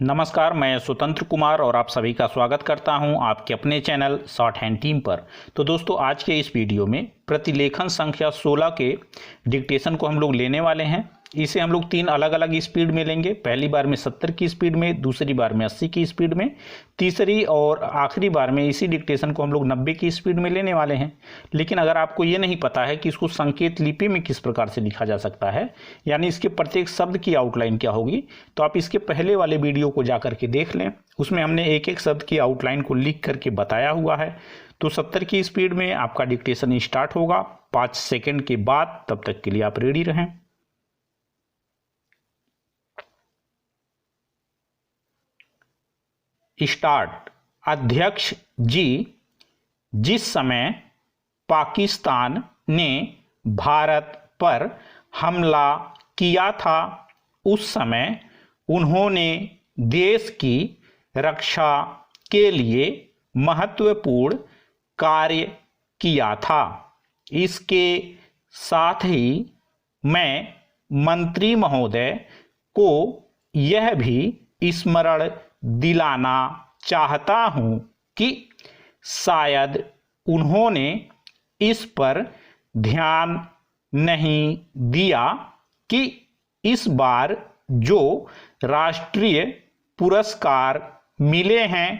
नमस्कार, मैं स्वतंत्र कुमार और आप सभी का स्वागत करता हूं आपके अपने चैनल शॉर्ट हैंड टीम पर। तो दोस्तों, आज के इस वीडियो में प्रतिलेखन संख्या 16 के डिक्टेशन को हम लोग लेने वाले हैं। इसे हम लोग 3 अलग अलग स्पीड में लेंगे। पहली बार में 70 की स्पीड में, दूसरी बार में 80 की स्पीड में, तीसरी और आखिरी बार में इसी डिक्टेशन को हम लोग 90 की स्पीड में लेने वाले हैं। लेकिन अगर आपको ये नहीं पता है कि इसको संकेत लिपि में किस प्रकार से लिखा जा सकता है, यानी इसके प्रत्येक शब्द की आउटलाइन क्या होगी, तो आप इसके पहले वाले वीडियो को जा करके देख लें। उसमें हमने एक एक शब्द की आउटलाइन को लिख करके बताया हुआ है। तो 70 की स्पीड में आपका डिक्टेशन स्टार्ट होगा 5 सेकेंड के बाद। तब तक के लिए आप रेडी रहें। स्टार्ट। अध्यक्ष जी, जिस समय पाकिस्तान ने भारत पर हमला किया था, उस समय उन्होंने देश की रक्षा के लिए महत्वपूर्ण कार्य किया था। इसके साथ ही मैं मंत्री महोदय को यह भी स्मरण दिलाना चाहता हूं कि शायद उन्होंने इस पर ध्यान नहीं दिया कि इस बार जो राष्ट्रीय पुरस्कार मिले हैं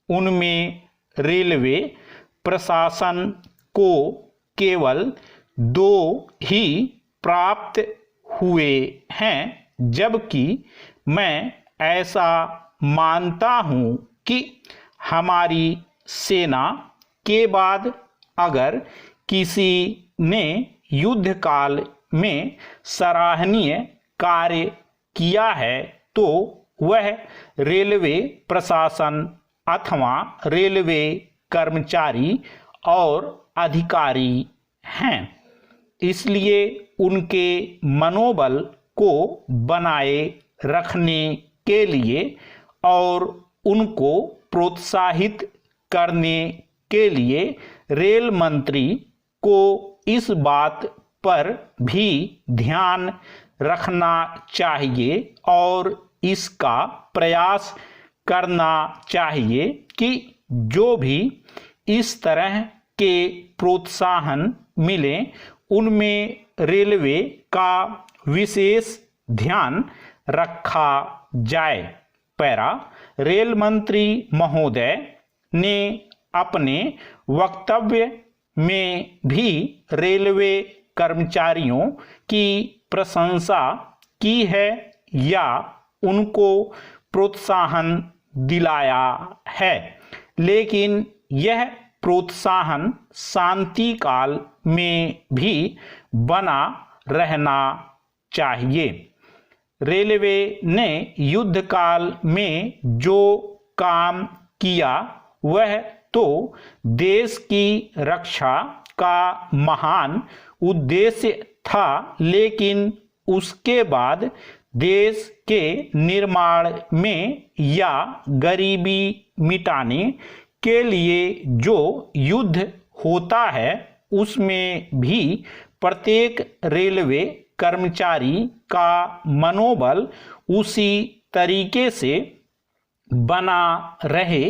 उनमें रेलवे प्रशासन को केवल 2 ही प्राप्त हुए हैं, जबकि मैं ऐसा मानता हूं कि हमारी सेना के बाद अगर किसी ने युद्ध काल में सराहनीय कार्य किया है तो वह रेलवे प्रशासन अथवा रेलवे कर्मचारी और अधिकारी हैं। इसलिए उनके मनोबल को बनाए रखने के लिए और उनको प्रोत्साहित करने के लिए रेल मंत्री को इस बात पर भी ध्यान रखना चाहिए और इसका प्रयास करना चाहिए कि जो भी इस तरह के प्रोत्साहन मिले उनमें रेलवे का विशेष ध्यान रखा जाए। पैरा। रेल मंत्री महोदय ने अपने वक्तव्य में भी रेलवे कर्मचारियों की प्रशंसा की है या उनको प्रोत्साहन दिलाया है, लेकिन यह प्रोत्साहन शांति काल में भी बना रहना चाहिए। रेलवे ने युद्ध काल में जो काम किया वह तो देश की रक्षा का महान उद्देश्य था, लेकिन उसके बाद देश के निर्माण में या गरीबी मिटाने के लिए जो युद्ध होता है उसमें भी प्रत्येक रेलवे कर्मचारी का मनोबल उसी तरीके से बना रहे,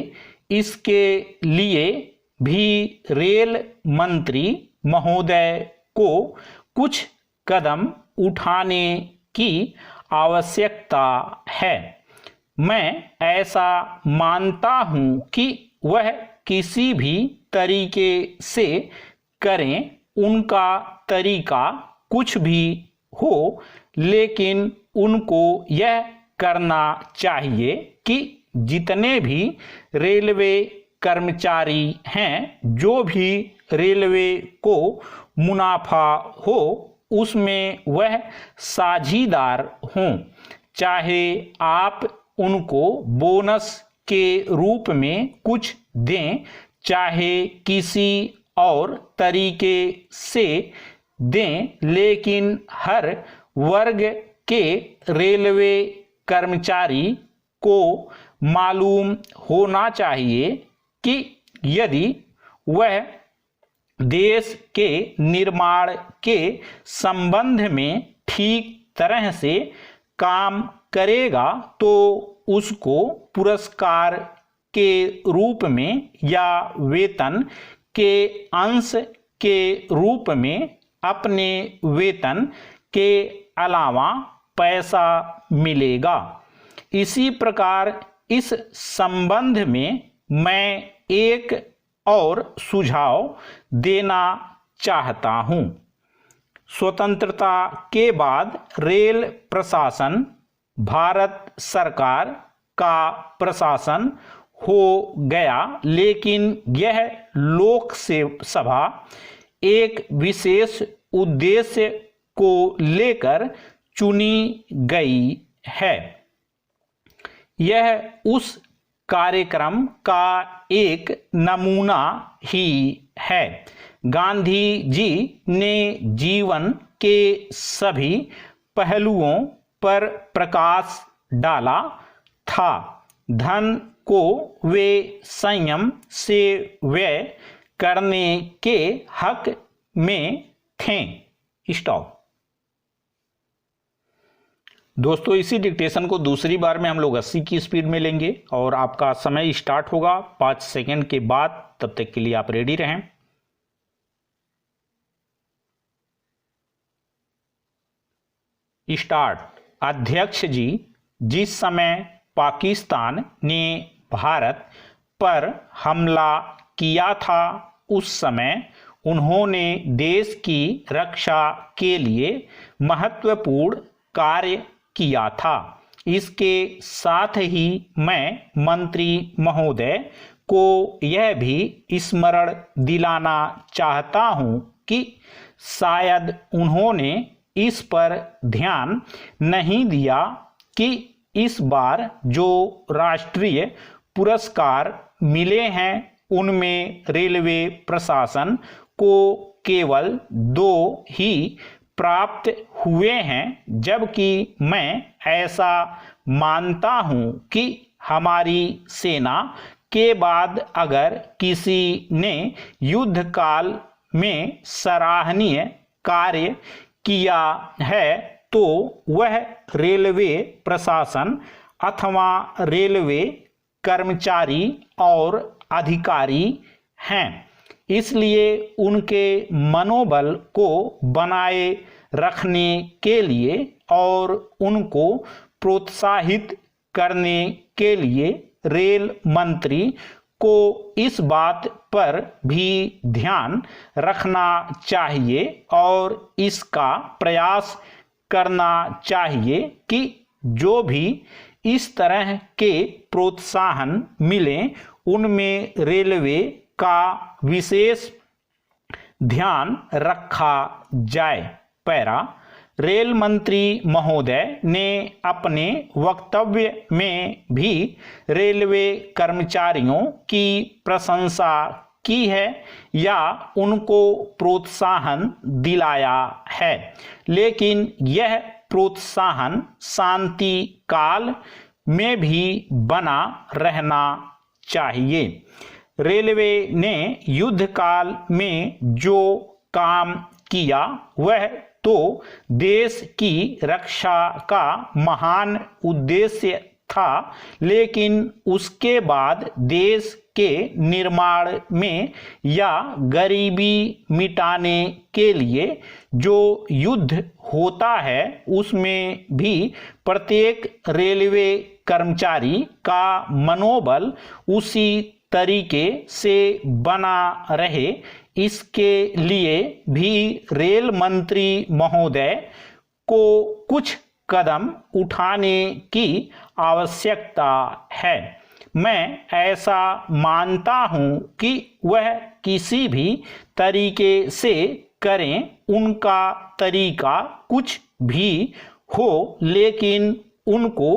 इसके लिए भी रेल मंत्री महोदय को कुछ कदम उठाने की आवश्यकता है। मैं ऐसा मानता हूं कि वह किसी भी तरीके से करें, उनका तरीका कुछ भी हो, लेकिन उनको यह करना चाहिए कि जितने भी रेलवे कर्मचारी हैं, जो भी रेलवे को मुनाफा हो उसमें वह साझीदार हों। चाहे आप उनको बोनस के रूप में कुछ दें, चाहे किसी और तरीके से दें, लेकिन हर वर्ग के रेलवे कर्मचारी को मालूम होना चाहिए कि यदि वह देश के निर्माण के संबंध में ठीक तरह से काम करेगा तो उसको पुरस्कार के रूप में या वेतन के अंश के रूप में अपने वेतन के अलावा पैसा मिलेगा। इसी प्रकार इस संबंध में मैं एक और सुझाव देना चाहता हूं। स्वतंत्रता के बाद रेल प्रशासन भारत सरकार का प्रशासन हो गया, लेकिन यह लोकसभा एक विशेष उद्देश्य को लेकर चुनी गई है। यह उस कार्यक्रम का एक नमूना ही है। गांधी जी ने जीवन के सभी पहलुओं पर प्रकाश डाला था। धन को वे संयम से व्यय करने के हक में थे। स्टॉप। दोस्तों, इसी डिक्टेशन को दूसरी बार में हम लोग 80 की स्पीड में लेंगे और आपका समय स्टार्ट होगा 5 सेकंड के बाद। तब तक के लिए आप रेडी रहें। स्टार्ट। अध्यक्ष जी, जिस समय पाकिस्तान ने भारत पर हमला किया था, उस समय उन्होंने देश की रक्षा के लिए महत्वपूर्ण कार्य किया था। इसके साथ ही मैं मंत्री महोदय को यह भी स्मरण दिलाना चाहता हूं कि शायद उन्होंने इस पर ध्यान नहीं दिया कि इस बार जो राष्ट्रीय पुरस्कार मिले हैं उनमें रेलवे प्रशासन को केवल 2 ही प्राप्त हुए हैं, जबकि मैं ऐसा मानता हूं कि हमारी सेना के बाद अगर किसी ने युद्ध काल में सराहनीय कार्य किया है तो वह रेलवे प्रशासन अथवा रेलवे कर्मचारी और अधिकारी हैं। इसलिए उनके मनोबल को बनाए रखने के लिए और उनको प्रोत्साहित करने के लिए रेल मंत्री को इस बात पर भी ध्यान रखना चाहिए और इसका प्रयास करना चाहिए कि जो भी इस तरह के प्रोत्साहन मिले उनमें रेलवे का विशेष ध्यान रखा जाए। पैरा। रेल मंत्री महोदय ने अपने वक्तव्य में भी रेलवे कर्मचारियों की प्रशंसा की है या उनको प्रोत्साहन दिलाया है, लेकिन यह प्रोत्साहन शांति काल में भी बना रहना चाहिए। रेलवे ने युद्ध काल में जो काम किया वह तो देश की रक्षा का महान उद्देश्य था, लेकिन उसके बाद देश के निर्माण में या गरीबी मिटाने के लिए जो युद्ध होता है उसमें भी प्रत्येक रेलवे कर्मचारी का मनोबल उसी तरीके से बना रहे, इसके लिए भी रेल मंत्री महोदय को कुछ कदम उठाने की आवश्यकता है। मैं ऐसा मानता हूं कि वह किसी भी तरीके से करें, उनका तरीका कुछ भी हो, लेकिन उनको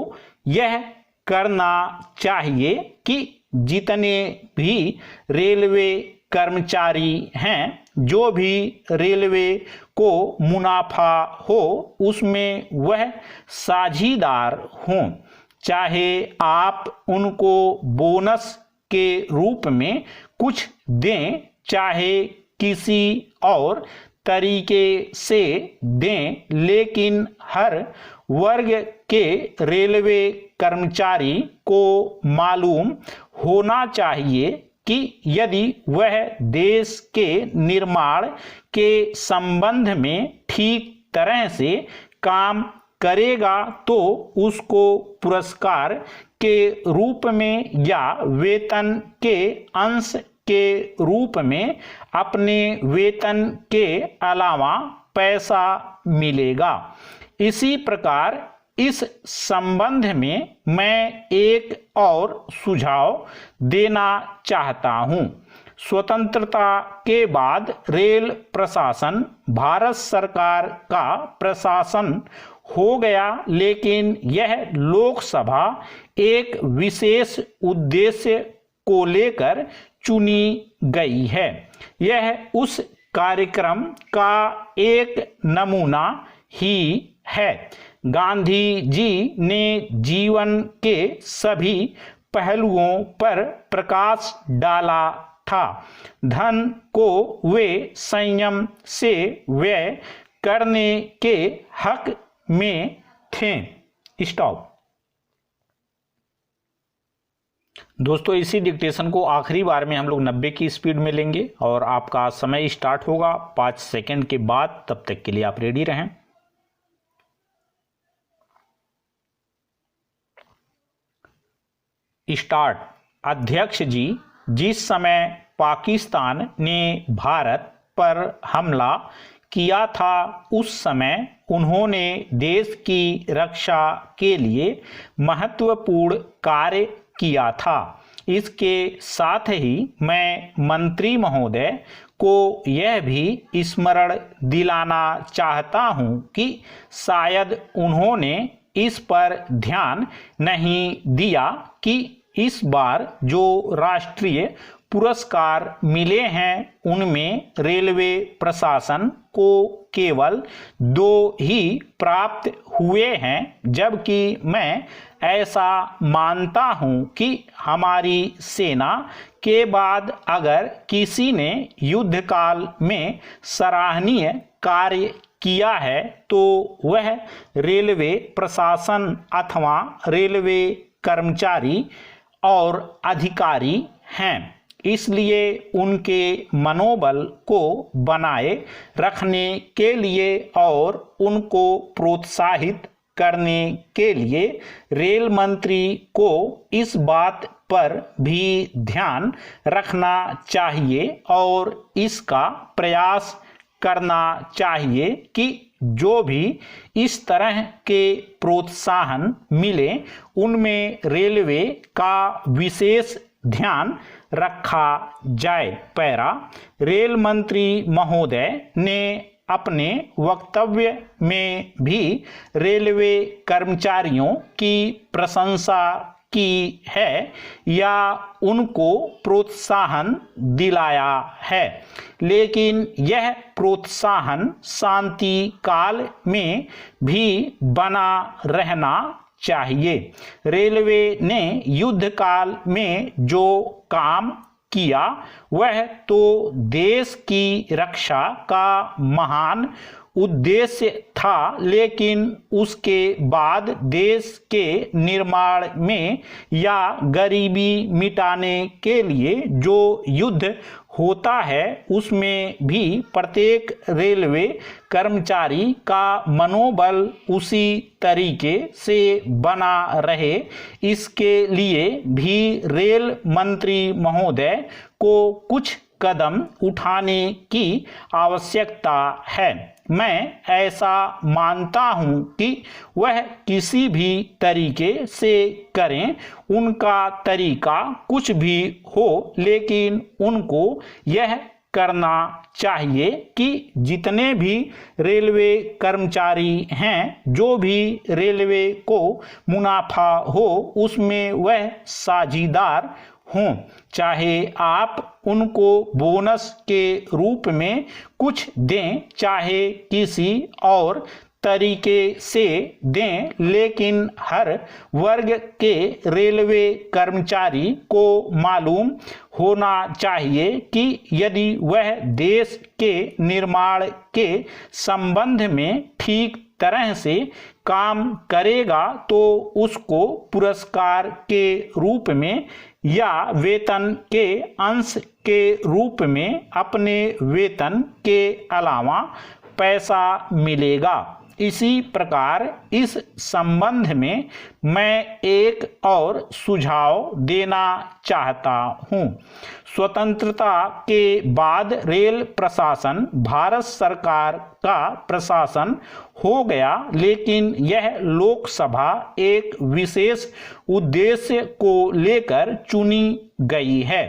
यह करना चाहिए कि जितने भी रेलवे कर्मचारी हैं, जो भी रेलवे को मुनाफा हो उसमें वह साझीदार हों। चाहे आप उनको बोनस के रूप में कुछ दें, चाहे किसी और तरीके से दें, लेकिन हर वर्ग के रेलवे कर्मचारी को मालूम होना चाहिए कि यदि वह देश के निर्माण के संबंध में ठीक तरह से काम करेगा तो उसको पुरस्कार के रूप में या वेतन के अंश के रूप में अपने वेतन के अलावा पैसा मिलेगा। इसी प्रकार इस संबंध में मैं एक और सुझाव देना चाहता हूं। स्वतंत्रता के बाद रेल प्रशासन भारत सरकार का प्रशासन हो गया, लेकिन यह लोकसभा एक विशेष उद्देश्य को लेकर चुनी गई है। यह उस कार्यक्रम का एक नमूना ही है। गांधी जी ने जीवन के सभी पहलुओं पर प्रकाश डाला था। धन को वे संयम से व्यय करने के हक में थे। स्टॉप। दोस्तों, इसी डिक्टेशन को आखिरी बार में हम लोग 90 की स्पीड में लेंगे और आपका समय स्टार्ट होगा 5 सेकंड के बाद। तब तक के लिए आप रेडी रहें। स्टार्ट। अध्यक्ष जी, जिस समय पाकिस्तान ने भारत पर हमला किया था उस समय उन्होंने देश की रक्षा के लिए महत्वपूर्ण कार्य किया था। इसके साथ ही मैं मंत्री महोदय को यह भी स्मरण दिलाना चाहता हूं कि शायद उन्होंने इस पर ध्यान नहीं दिया कि इस बार जो राष्ट्रीय पुरस्कार मिले हैं उनमें रेलवे प्रशासन को केवल 2 ही प्राप्त हुए हैं, जबकि मैं ऐसा मानता हूं कि हमारी सेना के बाद अगर किसी ने युद्ध काल में सराहनीय कार्य किया है तो वह रेलवे प्रशासन अथवा रेलवे कर्मचारी और अधिकारी हैं। इसलिए उनके मनोबल को बनाए रखने के लिए और उनको प्रोत्साहित करने के लिए रेल मंत्री को इस बात पर भी ध्यान रखना चाहिए और इसका प्रयास करना चाहिए कि जो भी इस तरह के प्रोत्साहन मिले उनमें रेलवे का विशेष ध्यान रखा जाए। पैरा। रेल मंत्री महोदय ने अपने वक्तव्य में भी रेलवे कर्मचारियों की प्रशंसा की है या उनको प्रोत्साहन दिलाया है, लेकिन यह प्रोत्साहन शांति काल में भी बना रहना चाहिए। रेलवे ने युद्ध काल में जो काम किया वह तो देश की रक्षा का महान उद्देश्य था, लेकिन उसके बाद देश के निर्माण में या गरीबी मिटाने के लिए जो युद्ध होता है उसमें भी प्रत्येक रेलवे कर्मचारी का मनोबल उसी तरीके से बना रहे, इसके लिए भी रेल मंत्री महोदय को कुछ कदम उठाने की आवश्यकता है। मैं ऐसा मानता हूं कि वह किसी भी तरीके से करें, उनका तरीका कुछ भी हो, लेकिन उनको यह करना चाहिए कि जितने भी रेलवे कर्मचारी हैं, जो भी रेलवे को मुनाफा हो उसमें वह साझीदार हों। चाहे आप उनको बोनस के रूप में कुछ दें, चाहे किसी और तरीके से दें, लेकिन हर वर्ग के रेलवे कर्मचारी को मालूम होना चाहिए कि यदि वह देश के निर्माण के संबंध में ठीक तरह से काम करेगा तो उसको पुरस्कार के रूप में या वेतन के अंश के रूप में अपने वेतन के अलावा पैसा मिलेगा। इसी प्रकार इस संबंध में मैं एक और सुझाव देना चाहता हूं। स्वतंत्रता के बाद रेल प्रशासन भारत सरकार का प्रशासन हो गया, लेकिन यह लोकसभा एक विशेष उद्देश्य को लेकर चुनी गई है।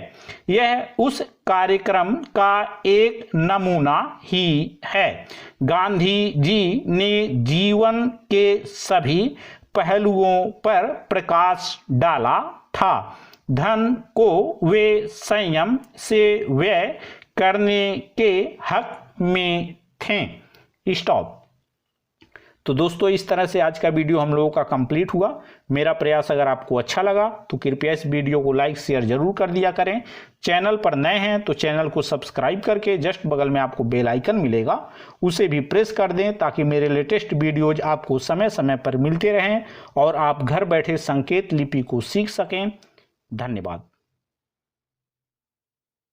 यह उस कार्यक्रम का एक नमूना ही है। गांधी जी ने जीवन के सभी पहलुओं पर प्रकाश डाला था। धन को वे संयम से व्यय करने के हक में थे। स्टॉप। तो दोस्तों, इस तरह से आज का वीडियो हम लोगों का कंप्लीट हुआ। मेरा प्रयास अगर आपको अच्छा लगा तो कृपया इस वीडियो को लाइक शेयर जरूर कर दिया करें। चैनल पर नए हैं तो चैनल को सब्सक्राइब करके जस्ट बगल में आपको बेल आइकन मिलेगा, उसे भी प्रेस कर दें ताकि मेरे लेटेस्ट वीडियोज आपको समय समय पर मिलते रहें और आप घर बैठे संकेत लिपि को सीख सकें। धन्यवाद।